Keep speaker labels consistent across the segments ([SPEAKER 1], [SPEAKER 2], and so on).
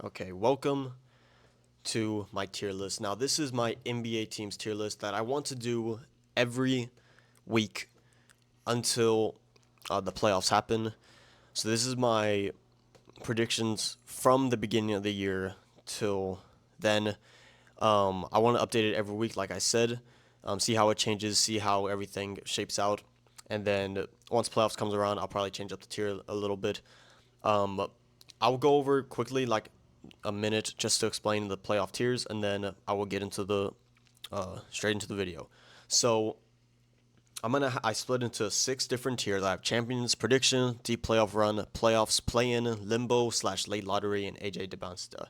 [SPEAKER 1] Okay, welcome to my tier list. Now, this is my NBA teams tier list that I want to do every week until the playoffs happen. So, this is my predictions from the beginning of the year till then. I want to update it every week, like I said, see how it changes, see how everything shapes out. And then once playoffs comes around, I'll probably change up the tier a little bit. Um, I'll go over quickly, like a minute, just to explain the playoff tiers, and then I will get into the straight into the video. So I split into six different tiers. I have champions, prediction, deep playoff run, playoffs, play-in, limbo slash late lottery, and AJ DeBonsta.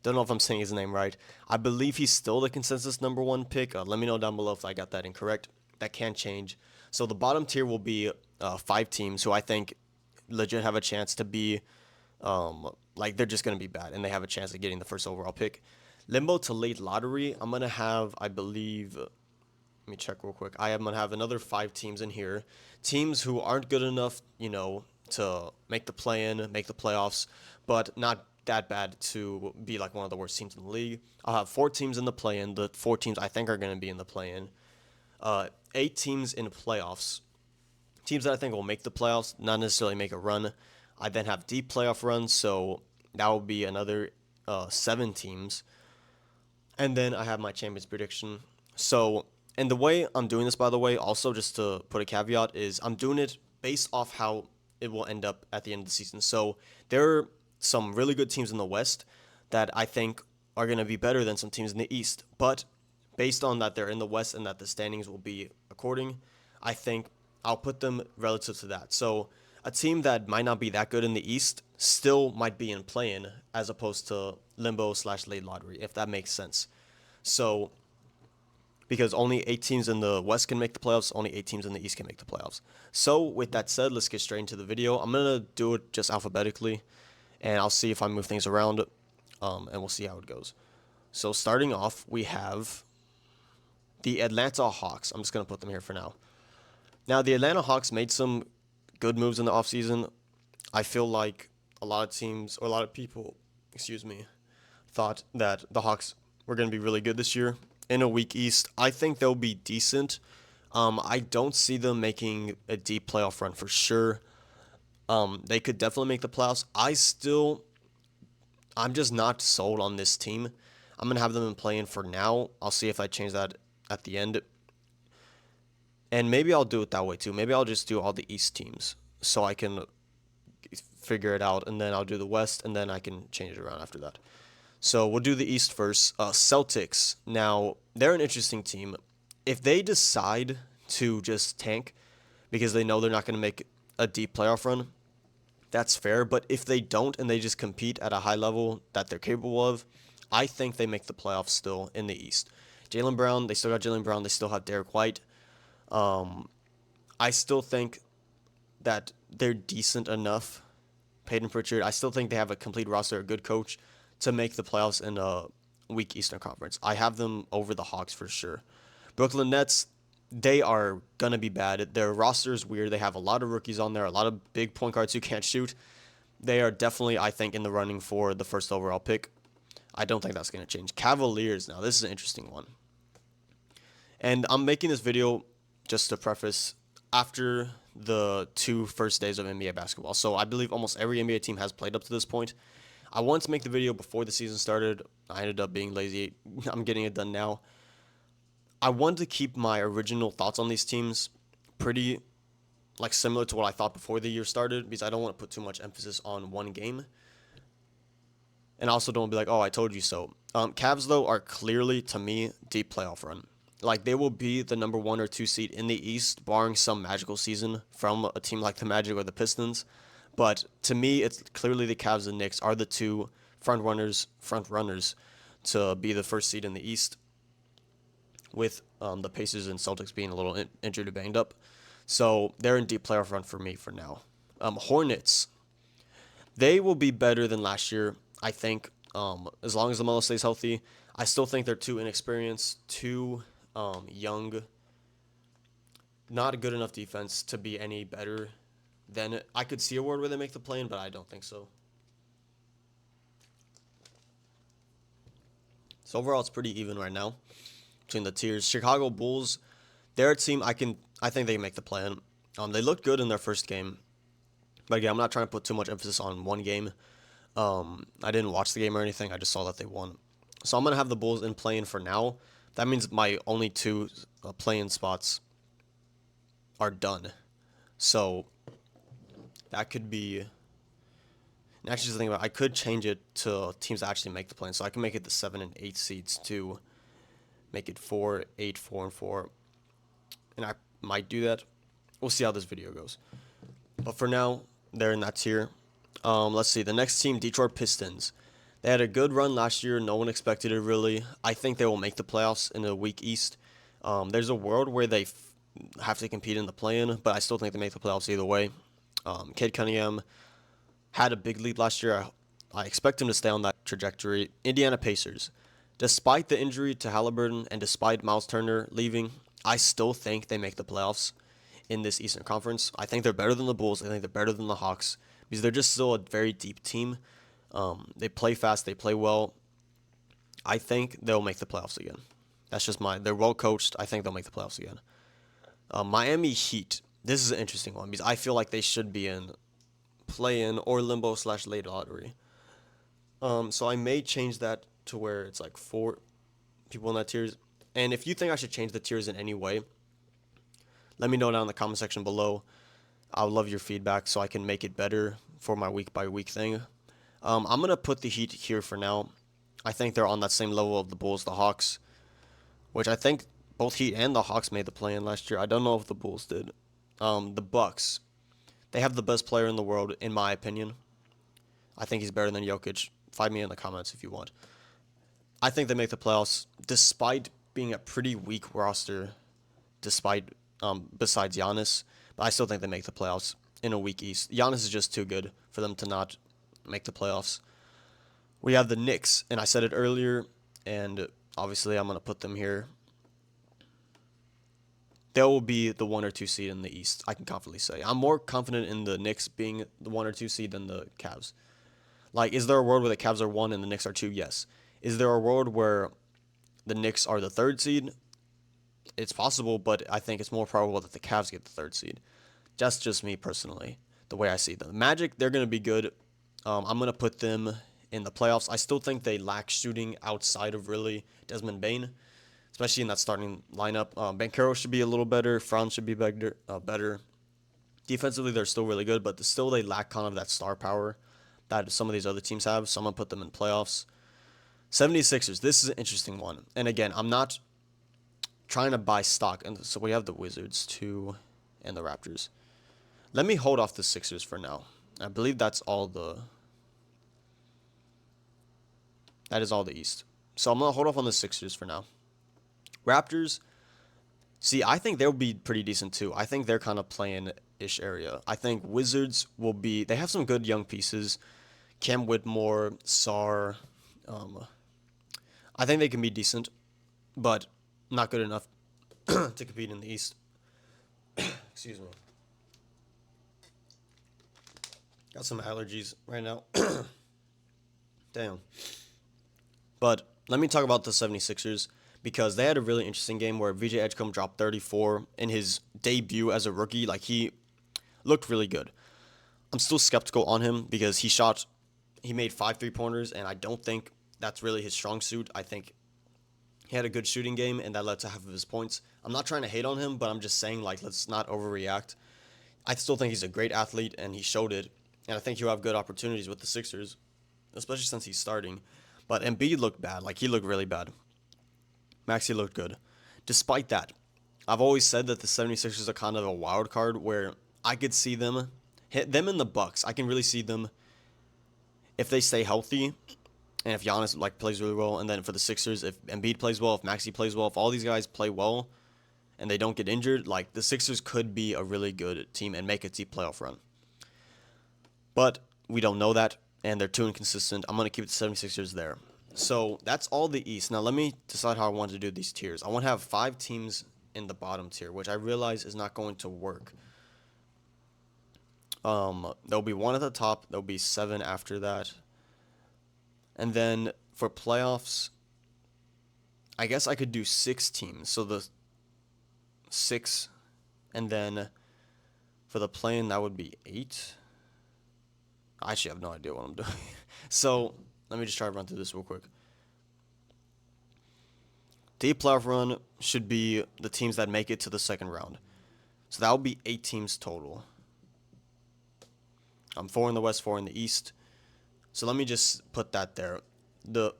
[SPEAKER 1] Don't know if I'm saying his name right. I believe he's still the consensus number one pick. Let me know down below if I got that incorrect. That can change. So the bottom tier will be five teams who I think legit have a chance to be like they're just gonna be bad and they have a chance of getting the first overall pick. Limbo to late lottery, I'm gonna have, I believe, let me check real quick. I'm gonna have another five teams in here, teams who aren't good enough, to make the play-in, make the playoffs, but not that bad to be like one of the worst teams in the league. I'll have four teams in the play-in. The four teams I think are gonna be in the play-in. Eight teams in playoffs. Teams that I think will make the playoffs, not necessarily make a run. I then have deep playoff runs, so that will be another seven teams. And then I have my champions prediction. So, and the way I'm doing this, by the way, also just to put a caveat, is I'm doing it based off how it will end up at the end of the season. So there are some really good teams in the West that I think are going to be better than some teams in the East. But based on that they're in the West and that the standings will be according, I think I'll put them relative to that. So a team that might not be that good in the East still might be in play-in as opposed to limbo slash late lottery, if that makes sense. So because only eight teams in the West can make the playoffs, only eight teams in the East can make the playoffs. So with that said, let's get straight into the video. I'm gonna do it just alphabetically, and I'll see if I move things around, and we'll see how it goes. So starting off, we have the Atlanta Hawks. I'm just gonna put them here for now. Now the Atlanta Hawks made some good moves in the offseason. I feel like a lot of teams or a lot of people, excuse me, thought that the Hawks were going to be really good this year. In a weak East, I think they'll be decent. I don't see them making a deep playoff run for sure. They could definitely make the playoffs. I'm just not sold on this team. I'm gonna have them in play-in for now. I'll see if I change that at the end, and maybe I'll do it that way too. Maybe I'll just do all the East teams so I can figure it out, and then I'll do the West, and then I can change it around after that. So we'll do the East first. Celtics. Now, they're an interesting team. If they decide to just tank because they know they're not going to make a deep playoff run, that's fair. But if they don't and they just compete at a high level that they're capable of, I think they make the playoffs still in the East. Jaylen Brown, they still got Jaylen Brown. They still have Derek White. Um, I still think that they're decent enough. Peyton Pritchard, I still think they have a complete roster, a good coach to make the playoffs in a weak Eastern Conference. I have them over the Hawks for sure. Brooklyn Nets, they are gonna be bad. Their roster is weird. They have a lot of rookies on there, a lot of big point guards who can't shoot. They are definitely, I think, in the running for the first overall pick. I don't think that's gonna change. Cavaliers, now this is an interesting one. And I'm making this video just to preface after the two first days of NBA basketball. So I believe almost every NBA team has played up to this point. I wanted to make the video before the season started. I ended up being lazy. I'm getting it done now. I wanted to keep my original thoughts on these teams pretty like similar to what I thought before the year started because I don't want to put too much emphasis on one game. And I also don't want to be like, oh, I told you so. Cavs, though, are clearly, to me, deep playoff run. Like, they will be the number one or two seed in the East, barring some magical season from a team like the Magic or the Pistons. But to me, it's clearly the Cavs and Knicks are the two front runners to be the first seed in the East, with the Pacers and Celtics being a little injured or banged up. So they're in deep playoff run for me for now. Hornets, they will be better than last year, I think, as long as LaMelo stays healthy. I still think they're too inexperienced, too young, not a good enough defense to be any better than I could see a world where they make the play-in, but I don't think so. So overall, it's pretty even right now between the tiers. Chicago Bulls, they're a team I think they can make the play-in. They looked good in their first game, but again, I'm not trying to put too much emphasis on one game. I didn't watch the game or anything. I just saw that they won. So I'm gonna have the Bulls in play-in for now. That means my only two play-in spots are done. So that could be. And actually, just thinking about, I could change it to teams that actually make the play-in. So I can make it the 7 and 8 seeds to make it 4, 8, 4, and 4. And I might do that. We'll see how this video goes. But for now, they're in that tier. Let's see. The next team, Detroit Pistons. They had a good run last year. No one expected it, really. I think they will make the playoffs in the weak East. There's a world where they have to compete in the play-in, but I still think they make the playoffs either way. Cade Cunningham had a big leap last year. I expect him to stay on that trajectory. Indiana Pacers. Despite the injury to Halliburton and despite Miles Turner leaving, I still think they make the playoffs in this Eastern Conference. I think they're better than the Bulls. I think they're better than the Hawks because they're just still a very deep team. They play fast. They play well. I think they'll make the playoffs again. That's just they're well coached. I think they'll make the playoffs again. Miami Heat. This is an interesting one because I feel like they should be in play-in or limbo/late lottery. So I may change that to where it's like 4 people in that tiers. And if you think I should change the tiers in any way, let me know down in the comment section below. I would love your feedback so I can make it better for my week-by-week thing. I'm going to put the Heat here for now. I think they're on that same level of the Bulls, the Hawks, which I think both Heat and the Hawks made the play-in last year. I don't know if the Bulls did. The Bucks, they have the best player in the world, in my opinion. I think he's better than Jokic. Find me in the comments if you want. I think they make the playoffs despite being a pretty weak roster, besides Giannis. But I still think they make the playoffs in a weak East. Giannis is just too good for them to not make the playoffs. We have the Knicks, and I said it earlier, and obviously I'm going to put them here. They will be the 1 or 2 seed in the East, I can confidently say. I'm more confident in the Knicks being the 1 or 2 seed than the Cavs. Like, is there a world where the Cavs are 1 and the Knicks are 2? Yes. Is there a world where the Knicks are the 3rd seed? It's possible, but I think it's more probable that the Cavs get the 3rd seed. That's just me personally, the way I see them. Magic, they're going to be good. I'm going to put them in the playoffs. I still think they lack shooting outside of really Desmond Bane, especially in that starting lineup. Banchero should be a little better. Franz should be better. Defensively, they're still really good, but still they lack kind of that star power that some of these other teams have, so I'm going to put them in playoffs. 76ers, this is an interesting one. And again, I'm not trying to buy stock. And so we have the Wizards too and the Raptors. Let me hold off the Sixers for now. I believe that is all the East. So I'm going to hold off on the Sixers for now. Raptors, see, I think they'll be pretty decent too. I think they're kind of playing-ish area. I think Wizards they have some good young pieces. Cam Whitmore, Sarr. I think they can be decent, but not good enough to compete in the East. Excuse me. Got some allergies right now. Damn. But let me talk about the 76ers because they had a really interesting game where VJ Edgecombe dropped 34 in his debut as a rookie. Like, he looked really good. I'm still skeptical on him because he made 5 3-pointers, and I don't think that's really his strong suit. I think he had a good shooting game, and that led to half of his points. I'm not trying to hate on him, but I'm just saying, like, let's not overreact. I still think he's a great athlete, and he showed it. And I think he'll have good opportunities with the Sixers, especially since he's starting. But Embiid looked bad. Like, he looked really bad. Maxey looked good. Despite that, I've always said that the 76ers are kind of a wild card where I could see them hit them in the Bucks. I can really see them if they stay healthy and if Giannis plays really well. And then for the Sixers, if Embiid plays well, if Maxey plays well, if all these guys play well and they don't get injured, like, the Sixers could be a really good team and make a deep playoff run. But we don't know that, and they're too inconsistent. I'm going to keep the 76ers there. So that's all the East. Now let me decide how I want to do these tiers. I want to have 5 teams in the bottom tier, which I realize is not going to work. There'll be 1 at the top. There'll be 7 after that. And then for playoffs, I guess I could do 6 teams. So the 6, and then for the play-in, that would be 8. I actually have no idea what I'm doing. So let me just try to run through this real quick. Deep playoff run should be the teams that make it to the second round. So that would be 8 teams total. 4 in the West, 4 in the East. So let me just put that there.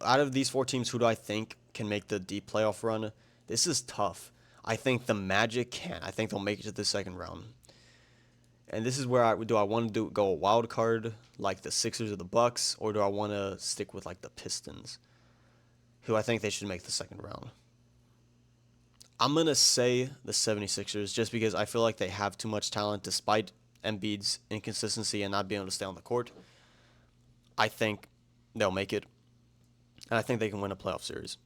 [SPEAKER 1] Out of these 4 teams, who do I think can make the deep playoff run? This is tough. I think the Magic can. I think they'll make it to the second round. And this is where I want to go a wild card like the Sixers or the Bucks, or do I want to stick with like the Pistons, who I think they should make the second round? I'm going to say the 76ers just because I feel like they have too much talent despite Embiid's inconsistency and not being able to stay on the court. I think they'll make it, and I think they can win a playoff series.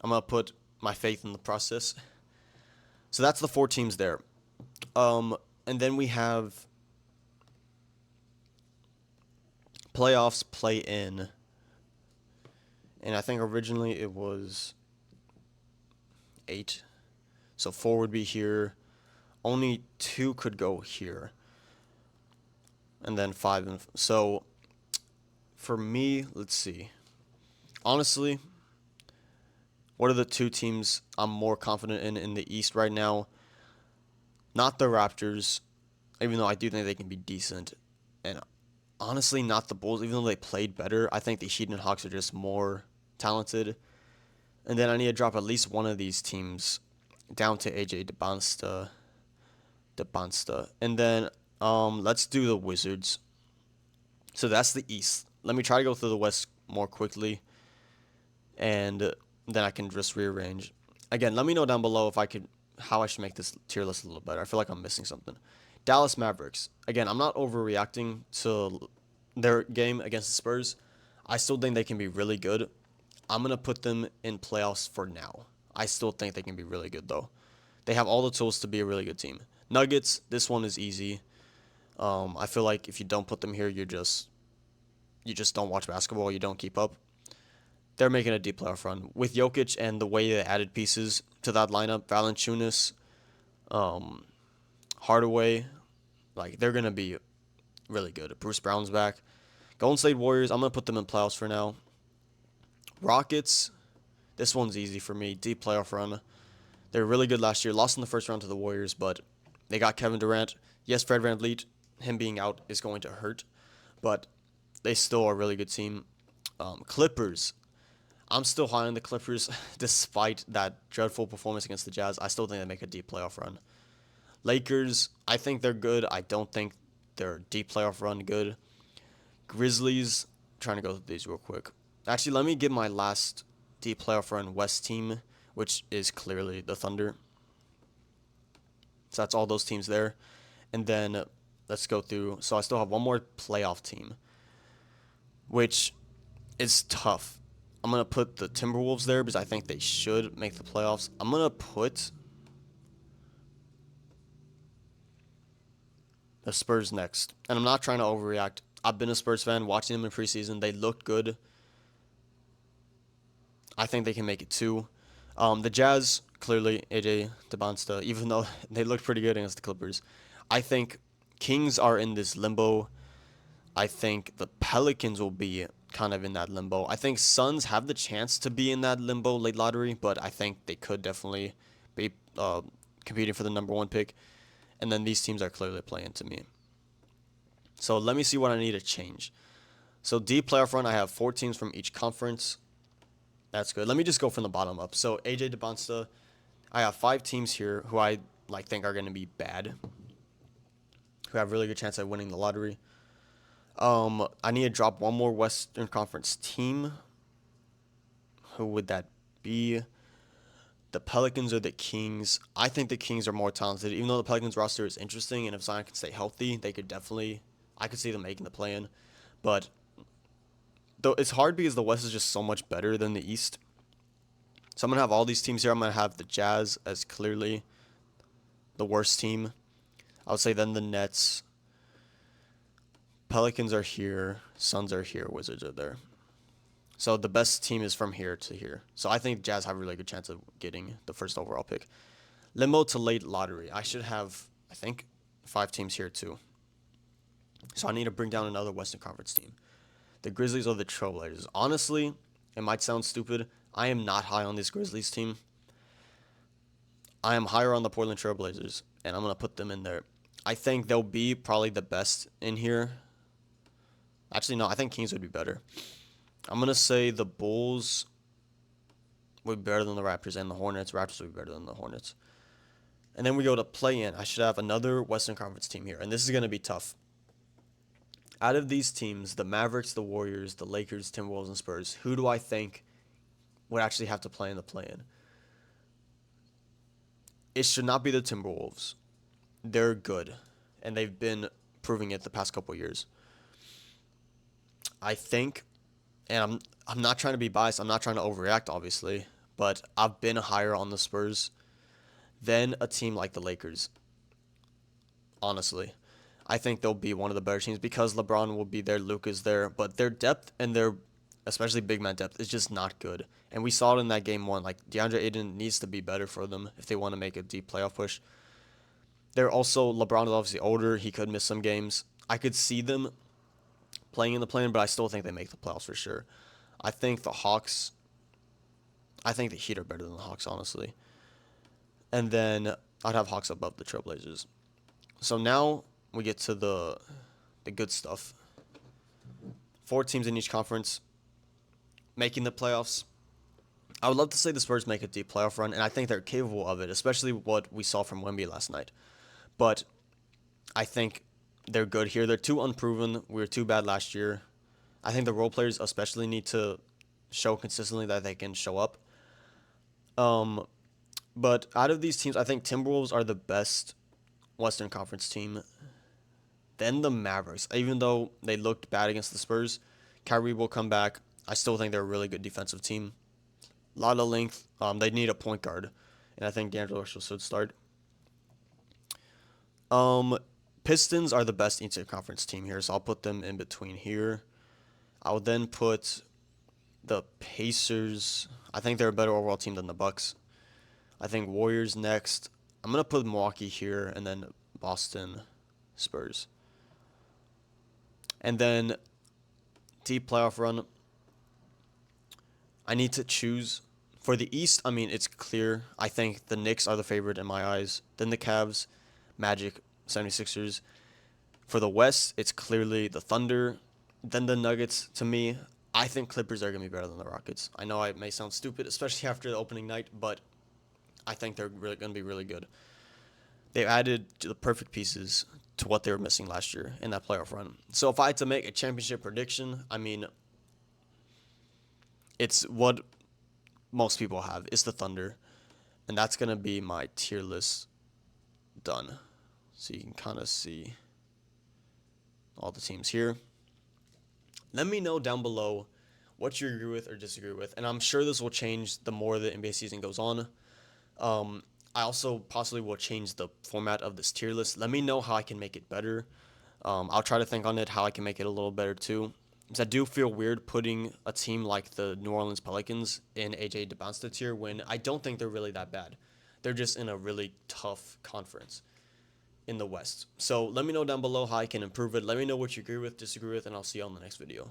[SPEAKER 1] I'm going to put my faith in the process. So that's the 4 teams there. And then we have playoffs, play-in. And I think originally it was 8. So 4 would be here. Only 2 could go here. And then 5. So for me, let's see. Honestly, what are the 2 teams I'm more confident in the East right now? Not the Raptors, even though I do think they can be decent. And honestly, not the Bulls, even though they played better. I think the Heat and Hawks are just more talented. And then I need to drop at least one of these teams down to AJ Dembonsta. And then let's do the Wizards. So that's the East. Let me try to go through the West more quickly, and then I can just rearrange. Again, let me know down below how I should make this tier list a little better. I feel like I'm missing something. Dallas Mavericks. Again, I'm not overreacting to their game against the Spurs. I still think they can be really good. I'm going to put them in playoffs for now. I still think they can be really good, though. They have all the tools to be a really good team. Nuggets, this one is easy. I feel like if you don't put them here, you just don't watch basketball. You don't keep up. They're making a deep playoff run. With Jokic and the way they added pieces to that lineup, Valanciunas, Hardaway, like they're going to be really good. Bruce Brown's back. Golden State Warriors, I'm going to put them in playoffs for now. Rockets, this one's easy for me. Deep playoff run. They were really good last year. Lost in the first round to the Warriors, but they got Kevin Durant. Yes, Fred VanVleet, him being out is going to hurt, but they still are a really good team. Clippers, I'm still high on the Clippers despite that dreadful performance against the Jazz. I still think they make a deep playoff run. Lakers, I think they're good. I don't think they're deep playoff run good. Grizzlies, trying to go through these real quick. Actually, let me get my last deep playoff run West team, which is clearly the Thunder. So that's all those teams there. And then let's go through. So I still have one more playoff team, which is tough. I'm going to put the Timberwolves there because I think they should make the playoffs. I'm going to put the Spurs next. And I'm not trying to overreact. I've been a Spurs fan, watching them in preseason. They looked good. I think they can make it too. The Jazz, clearly, AJ Dembonsta, even though they looked pretty good against the Clippers. I think Kings are in this limbo. I think the Pelicans will be kind of in that limbo. I think Suns have the chance to be in that limbo late lottery, but I think they could definitely be competing for the number 1 pick. And then these teams are clearly playing to me. So let me see what I need to change. So deep playoff run, I have 4 teams from each conference. That's good. Let me just go from the bottom up. So AJ Dembonsta, I have 5 teams here who I think are going to be bad, who have really good chance at winning the lottery. I need to drop one more Western Conference team. Who would that be? The Pelicans or the Kings? I think the Kings are more talented. Even though the Pelicans roster is interesting, and if Zion can stay healthy, they could definitely. I could see them making the play-in, but though it's hard because the West is just so much better than the East. So I'm gonna have all these teams here. I'm gonna have the Jazz as clearly the worst team. I would say then the Nets. Pelicans are here. Suns are here. Wizards are there. So the best team is from here to here. So I think Jazz have a really good chance of getting the first overall pick. Limbo to late lottery. I should have, I think, 5 teams here too. So I need to bring down another Western Conference team. The Grizzlies or the Trailblazers. Honestly, it might sound stupid. I am not high on this Grizzlies team. I am higher on the Portland Trailblazers, and I'm going to put them in there. I think they'll be probably the best in here. Actually, no, I think Kings would be better. I'm going to say the Bulls would be better than the Raptors, and the Hornets. Raptors would be better than the Hornets. And then we go to play-in. I should have another Western Conference team here, and this is going to be tough. Out of these teams, the Mavericks, the Warriors, the Lakers, Timberwolves, and Spurs, who do I think would actually have to play in the play-in? It should not be the Timberwolves. They're good, and they've been proving it the past couple years. I think, and I'm not trying to be biased. I'm not trying to overreact, obviously, but I've been higher on the Spurs than a team like the Lakers. Honestly, I think they'll be one of the better teams because LeBron will be there, Luka's there, but their depth and their especially big man depth is just not good. And we saw it in that game 1. Like DeAndre Ayton needs to be better for them if they want to make a deep playoff push. They're also LeBron is obviously older. He could miss some games. I could see them playing in the play-in, but I still think they make the playoffs for sure. I think the Heat are better than the Hawks, honestly. And then I'd have Hawks above the Trailblazers. So now we get to the good stuff. 4 teams in each conference making the playoffs. I would love to say the Spurs make a deep playoff run, and I think they're capable of it, especially what we saw from Wemby last night. But I think they're good here. They're too unproven. We were too bad last year. I think the role players especially need to show consistently that they can show up. But out of these teams, I think Timberwolves are the best Western Conference team. Then the Mavericks. Even though they looked bad against the Spurs, Kyrie will come back. I still think they're a really good defensive team. A lot of length. They need a point guard, and I think D'Angelo Russell should start. Pistons are the best Eastern Conference team here, so I'll put them in between here. I would then put the Pacers. I think they're a better overall team than the Bucks. I think Warriors next. I'm gonna put Milwaukee here, and then Boston, Spurs, and then deep playoff run. I need to choose. For the East, I mean, it's clear. I think the Knicks are the favorite in my eyes. Then the Cavs, Magic, 76ers. For the West, it's clearly the Thunder. Then the Nuggets, to me, I think Clippers are going to be better than the Rockets. I know it may sound stupid, especially after the opening night, but I think they're really going to be really good. They've added the perfect pieces to what they were missing last year in that playoff run. So if I had to make a championship prediction, I mean, it's what most people have. It's the Thunder. And that's going to be my tier list done. So you can kind of see all the teams here. Let me know down below what you agree with or disagree with. And I'm sure this will change the more the NBA season goes on. I also possibly will change the format of this tier list. Let me know how I can make it better. I'll try to think on it how I can make it a little better too. Because I do feel weird putting a team like the New Orleans Pelicans in AJ DeBonsta tier when I don't think they're really that bad. They're just in a really tough conference in the West. So let me know down below how I can improve it. Let me know what you agree with, disagree with, and I'll see you on the next video.